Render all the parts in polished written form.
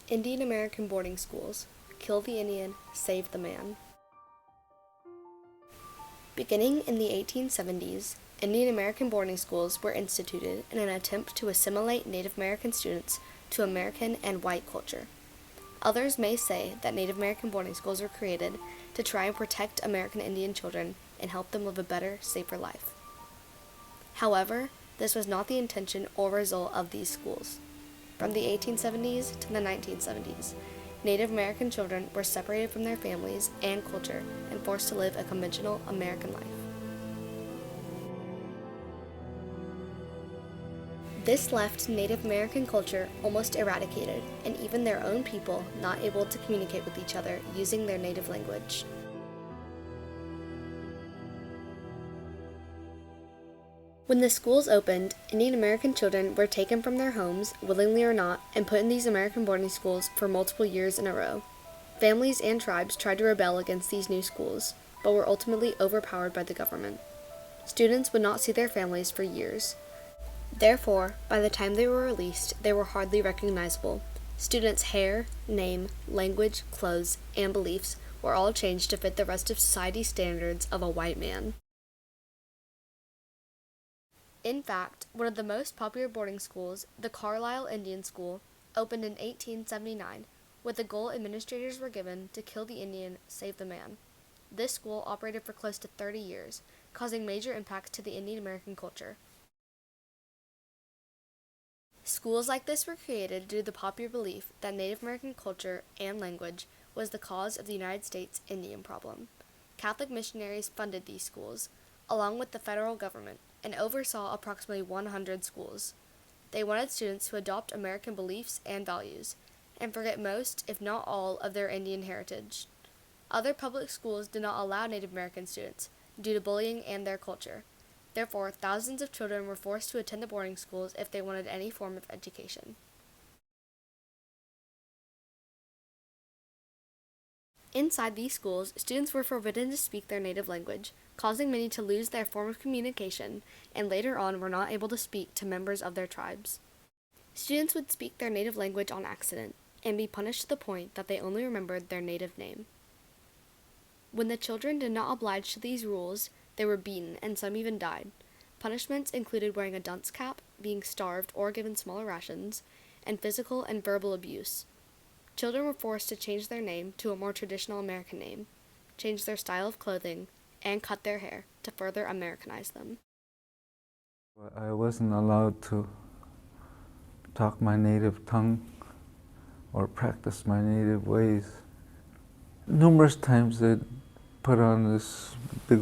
Indian American boarding schools. Kill the Indian, save the man. Beginning in the 1870s, Indian American boarding schools were instituted in an attempt to assimilate Native American students to American and white culture. Others may say that Native American boarding schools were created to try and protect American Indian children and help them live a better, safer life. However, this was not the intention or result of these schools. From the 1870s to the 1970s, Native American children were separated from their families and culture and forced to live a conventional American life. This left Native American culture almost eradicated, and even their own people not able to communicate with each other using their native language. When the schools opened, Indian American children were taken from their homes, willingly or not, and put in these American boarding schools for multiple years in a row. Families and tribes tried to rebel against these new schools, but were ultimately overpowered by the government. Students would not see their families for years. Therefore, by the time they were released, they were hardly recognizable. Students' hair, name, language, clothes, and beliefs were all changed to fit the rest of society's standards of a white man. In fact, one of the most popular boarding schools, the Carlisle Indian School, opened in 1879, with the goal administrators were given to kill the Indian, save the man. This school operated for close to 30 years, causing major impacts to the Indian American culture. Schools like this were created due to the popular belief that Native American culture and language was the cause of the United States Indian problem. Catholic missionaries funded these schools, along with the federal government, and oversaw approximately 100 schools. They wanted students to adopt American beliefs and values, and forget most, if not all, of their Indian heritage. Other public schools did not allow Native American students, due to bullying and their culture. Therefore, thousands of children were forced to attend the boarding schools if they wanted any form of education. Inside these schools, students were forbidden to speak their native language, causing many to lose their form of communication, and later on were not able to speak to members of their tribes. Students would speak their native language on accident, and be punished to the point that they only remembered their native name. When the children did not oblige to these rules, they were beaten, and some even died. Punishments included wearing a dunce cap, being starved or given smaller rations, and physical and verbal abuse. Children were forced to change their name to a more traditional American name, change their style of clothing, and cut their hair to further Americanize them. I wasn't allowed to talk my native tongue or practice my native ways. Numerous times they'd put on this big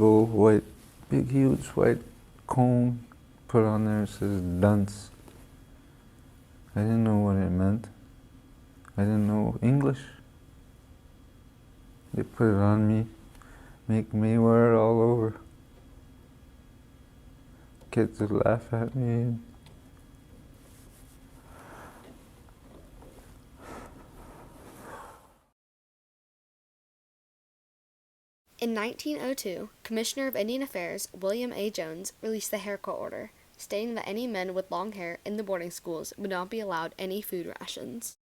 huge white cone, put on there, it says dunce. I didn't know what it meant. I didn't know English. They put it on me, make me wear it all over. Kids would laugh at me. In 1902, Commissioner of Indian Affairs William A. Jones released the haircut order, stating that any men with long hair in the boarding schools would not be allowed any food rations.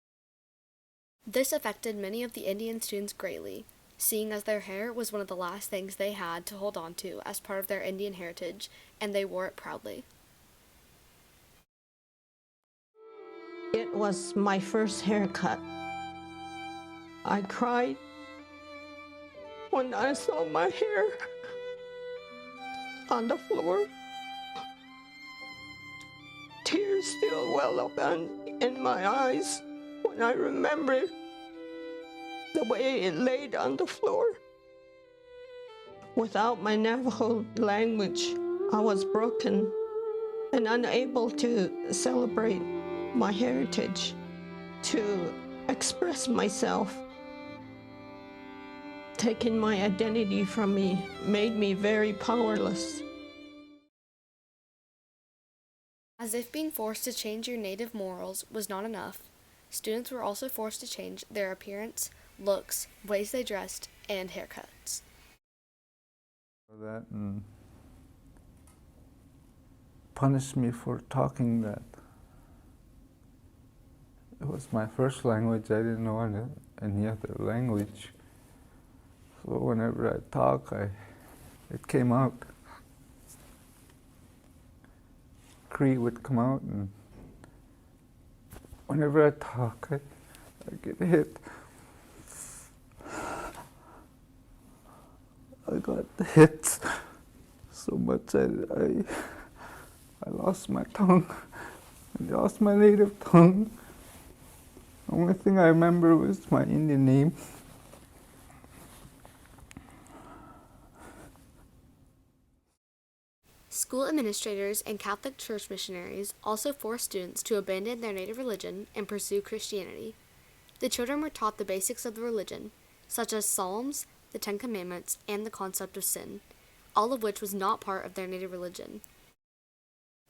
This affected many of the Indian students greatly, seeing as their hair was one of the last things they had to hold on to as part of their Indian heritage, and they wore it proudly. It was my first haircut. I cried when I saw my hair on the floor. Tears still well up in my eyes when I remember the way it laid on the floor. Without my Navajo language, I was broken and unable to celebrate my heritage, to express myself. Taking my identity from me made me very powerless. As if being forced to change your native morals was not enough, students were also forced to change their appearance, looks, ways they dressed, and haircuts. That and punished me for talking that. It was my first language. I didn't know any other language. So whenever I talk, it came out. Cree would come out, and whenever I talk, I get hit. I got hit so much I lost my tongue. I lost my native tongue. The only thing I remember was my Indian name. School administrators and Catholic Church missionaries also forced students to abandon their native religion and pursue Christianity. The children were taught the basics of the religion, such as Psalms, the Ten Commandments, and the concept of sin, all of which was not part of their native religion.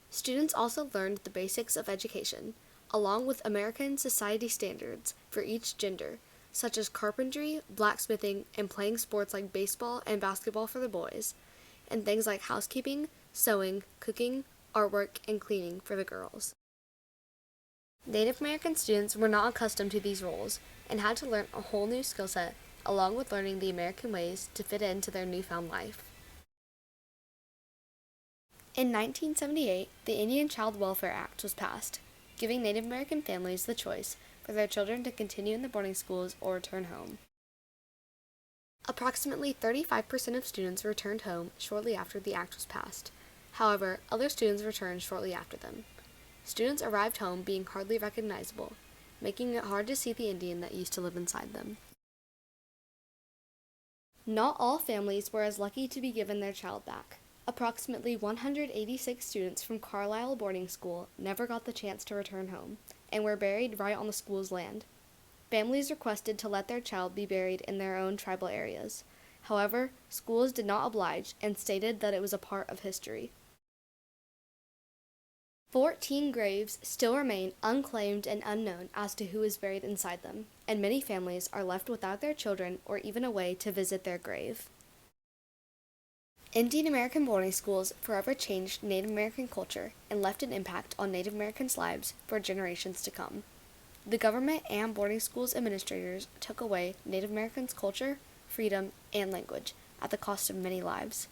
Students also learned the basics of education, along with American society standards for each gender, such as carpentry, blacksmithing, and playing sports like baseball and basketball for the boys, and things like housekeeping, sewing, cooking, artwork, and cleaning for the girls. Native American students were not accustomed to these roles and had to learn a whole new skill set, along with learning the American ways to fit into their newfound life. In 1978, the Indian Child Welfare Act was passed, giving Native American families the choice for their children to continue in the boarding schools or return home. Approximately 35% of students returned home shortly after the act was passed. However, other students returned shortly after them. Students arrived home being hardly recognizable, making it hard to see the Indian that used to live inside them. Not all families were as lucky to be given their child back. Approximately 186 students from Carlisle Boarding School never got the chance to return home, and were buried right on the school's land. Families requested to let their child be buried in their own tribal areas. However, schools did not oblige and stated that it was a part of history. 14 graves still remain unclaimed and unknown as to who is buried inside them, and many families are left without their children or even a way to visit their grave. Indian American boarding schools forever changed Native American culture and left an impact on Native Americans' lives for generations to come. The government and boarding schools administrators took away Native Americans' culture, freedom, and language at the cost of many lives.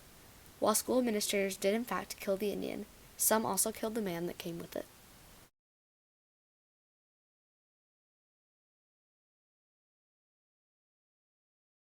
While school administrators did in fact kill the Indian, some also killed the man that came with it.